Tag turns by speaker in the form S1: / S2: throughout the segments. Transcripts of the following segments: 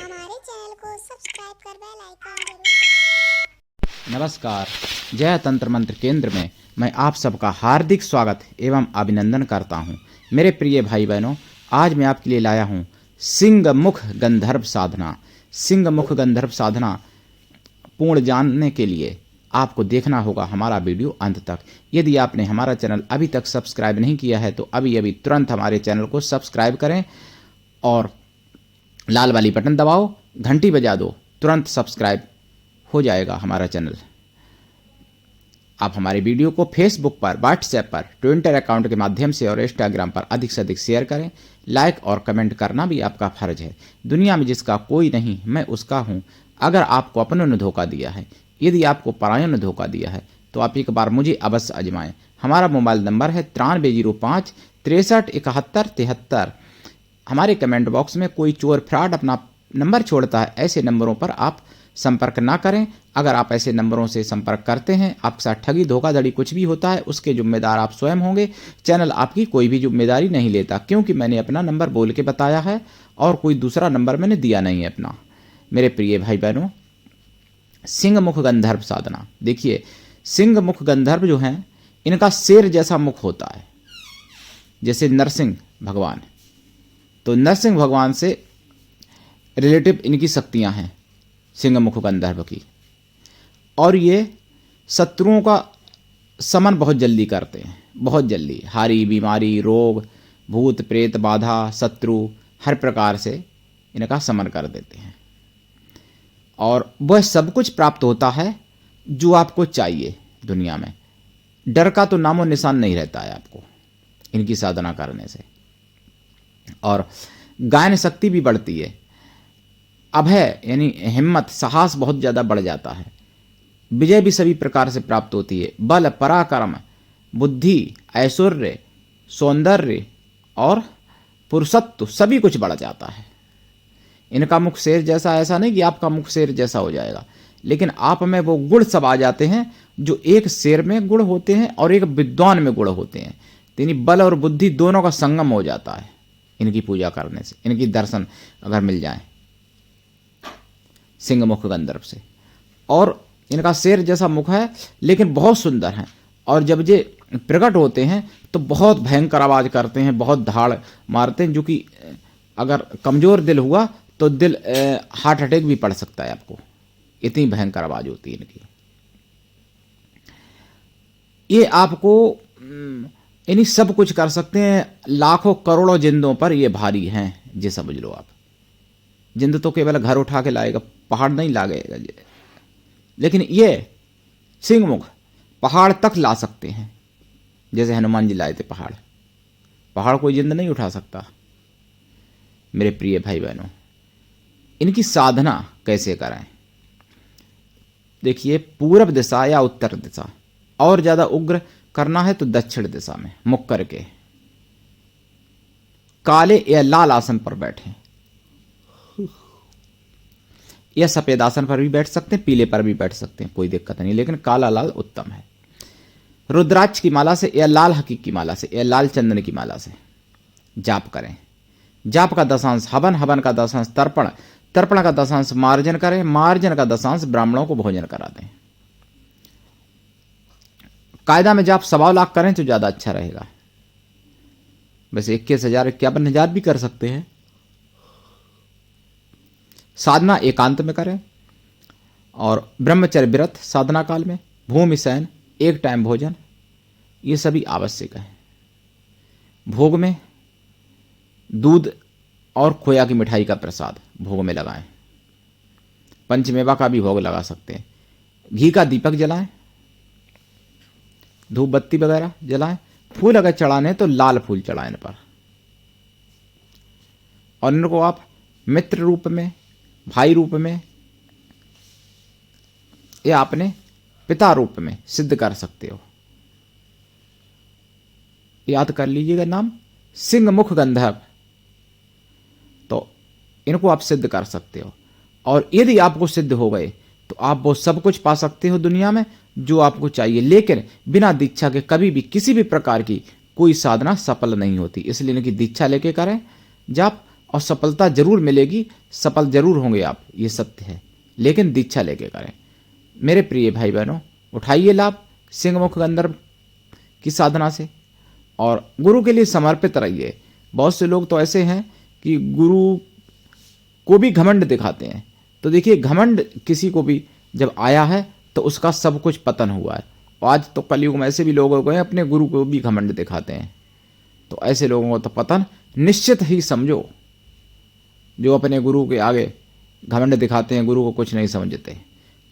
S1: हमारे चैनल को सब्सक्राइब कर बेल आइकन जरूर दबाएं।
S2: नमस्कार। जय तंत्र मंत्र केंद्र में मैं आप सबका हार्दिक स्वागत एवं अभिनंदन करता हूं। मेरे प्रिय भाई बहनों, आज मैं आपके लिए लाया हूं सिंह मुख गंधर्व साधना। सिंह मुख गंधर्व साधना पूर्ण जानने के लिए आपको देखना होगा हमारा वीडियो अंत तक। यदि आपने हमारा चैनल अभी तक सब्सक्राइब नहीं किया है तो अभी अभी तुरंत हमारे चैनल को सब्सक्राइब करें और लाल वाली बटन दबाओ, घंटी बजा दो, तुरंत सब्सक्राइब हो जाएगा हमारा चैनल। आप हमारे वीडियो को फेसबुक पर, व्हाट्सएप पर, ट्विटर अकाउंट के माध्यम से और इंस्टाग्राम पर अधिक से अधिक शेयर करें। लाइक और कमेंट करना भी आपका फर्ज है। दुनिया में जिसका कोई नहीं मैं उसका हूं। अगर आपको अपनों ने धोखा दिया है, यदि आपको परायों ने धोखा दिया है तो आप एक बार मुझे अवश्य आजमाएं। हमारा मोबाइल नंबर है 9305 63 71 73। हमारे कमेंट बॉक्स में कोई चोर फ्रॉड अपना नंबर छोड़ता है, ऐसे नंबरों पर आप संपर्क ना करें। अगर आप ऐसे नंबरों से संपर्क करते हैं, आपके साथ ठगी धोखाधड़ी कुछ भी होता है, उसके जिम्मेदार आप स्वयं होंगे। चैनल आपकी कोई भी जिम्मेदारी नहीं लेता, क्योंकि मैंने अपना नंबर बोल के बताया है और कोई दूसरा नंबर मैंने दिया नहीं है अपना। मेरे प्रिय भाई बहनों, सिंह मुख गंधर्व साधना देखिए। सिंह मुख गंधर्व जो हैं, इनका शेर जैसा मुख होता है, जैसे नरसिंह भगवान। तो नरसिंह भगवान से रिलेटिव इनकी शक्तियां हैं सिंह मुख गंधर्व की, और ये शत्रुओं का समन बहुत जल्दी करते हैं, बहुत जल्दी। हारी, बीमारी, रोग, भूत प्रेत, बाधा, शत्रु हर प्रकार से इनका समन कर देते हैं, और वह सब कुछ प्राप्त होता है जो आपको चाहिए दुनिया में। डर का तो नामो निशान नहीं रहता है आपको इनकी साधना करने से, और गायन शक्ति भी बढ़ती है। अभय यानी हिम्मत, साहस बहुत ज़्यादा बढ़ जाता है। विजय भी सभी प्रकार से प्राप्त होती है। बल, पराक्रम, बुद्धि, ऐश्वर्य, सौंदर्य और पुरुषत्व सभी कुछ बढ़ जाता है। इनका मुख शेर जैसा, ऐसा नहीं कि आपका मुख शेर जैसा हो जाएगा, लेकिन आप में वो गुण सब आ जाते हैं जो एक शेर में गुण होते हैं और एक विद्वान में गुण होते हैं। यानी बल और बुद्धि दोनों का संगम हो जाता है इनकी पूजा करने से, इनकी दर्शन अगर मिल जाए सिंह मुख गंधर्व से। और इनका शेर जैसा मुख है, लेकिन बहुत सुंदर है, और जब ये प्रकट होते हैं तो बहुत भयंकर आवाज करते हैं, बहुत धाड़ मारते हैं, जो कि अगर कमजोर दिल हुआ तो दिल हार्ट अटैक भी पड़ सकता है आपको, इतनी भयंकर आवाज होती है इनकी। ये आपको यानी सब कुछ कर सकते हैं। लाखों करोड़ों जिंदों पर ये भारी हैं, ये समझ लो आप। जिंद तो केवल घर उठा के लाएगा, पहाड़ नहीं लाएगा ये, लेकिन ये सिंह मुख पहाड़ तक ला सकते हैं। जैसे हनुमान जी लाए थे पहाड़, पहाड़ कोई जिंद नहीं उठा सकता। मेरे प्रिय भाई बहनों, इनकी साधना कैसे करें? देखिए, पूर्व दिशा या उत्तर दिशा, और ज्यादा उग्र करना है तो दक्षिण दिशा में मुख करके काले या लाल आसन पर बैठे, या सफेद आसन पर भी बैठ सकते हैं, पीले पर भी बैठ सकते हैं, कोई दिक्कत नहीं, लेकिन काला लाल उत्तम है। रुद्राक्ष की माला से या लाल हकीक की माला से या लाल चंदन की माला से जाप करें। जाप का दशांश हवन, हवन का दशांश तर्पण, तर्पण का दशांश मार्जन करें, मार्जन का दशांश ब्राह्मणों को भोजन करा दें। कायदा में जाप 1.25 लाख करें तो ज्यादा अच्छा रहेगा। वैसे 21,000 51,000 भी कर सकते हैं। साधना एकांत में करें, और ब्रह्मचर्य व्रत साधना काल में, भूमि शयन, एक टाइम भोजन, ये सभी आवश्यक है। भोग में दूध और खोया की मिठाई का प्रसाद भोग में लगाएं। पंचमेवा का भी भोग लगा सकते हैं। घी का दीपक जलाएं, धूप बत्ती वगैरह जलाएं। फूल अगर चढ़ाने तो लाल फूल चढ़ाएं इन पर, और इनको आप मित्र रूप में, भाई रूप में, या अपने पिता रूप में सिद्ध कर सकते हो। याद कर लीजिएगा नाम, सिंह मुख गंधर्व। तो इनको आप सिद्ध कर सकते हो, और यदि आपको सिद्ध हो गए तो आप वो सब कुछ पा सकते हो दुनिया में जो आपको चाहिए। लेकिन बिना दीक्षा के कभी भी किसी भी प्रकार की कोई साधना सफल नहीं होती, इसलिए इनकी दीक्षा लेके करें जाप, और सफलता जरूर मिलेगी, सफल जरूर होंगे आप, ये सत्य है, लेकिन दीक्षा लेके करें। मेरे प्रिय भाई बहनों, उठाइए लाभ सिंहमुख गंधर्व की साधना से और गुरु के लिए समर्पित रहिए। बहुत से लोग तो ऐसे हैं कि गुरु को भी घमंड दिखाते हैं। तो देखिए, घमंड किसी को भी जब आया है तो उसका सब कुछ पतन हुआ है। और आज तो कलयुग में ऐसे भी लोग हो गए अपने गुरु को भी घमंड दिखाते हैं। तो ऐसे लोगों को तो पतन निश्चित ही समझो, जो अपने गुरु के आगे घमंड दिखाते हैं, गुरु को कुछ नहीं समझते।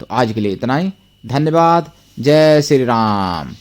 S2: तो आज के लिए इतना ही। धन्यवाद। जय श्री राम।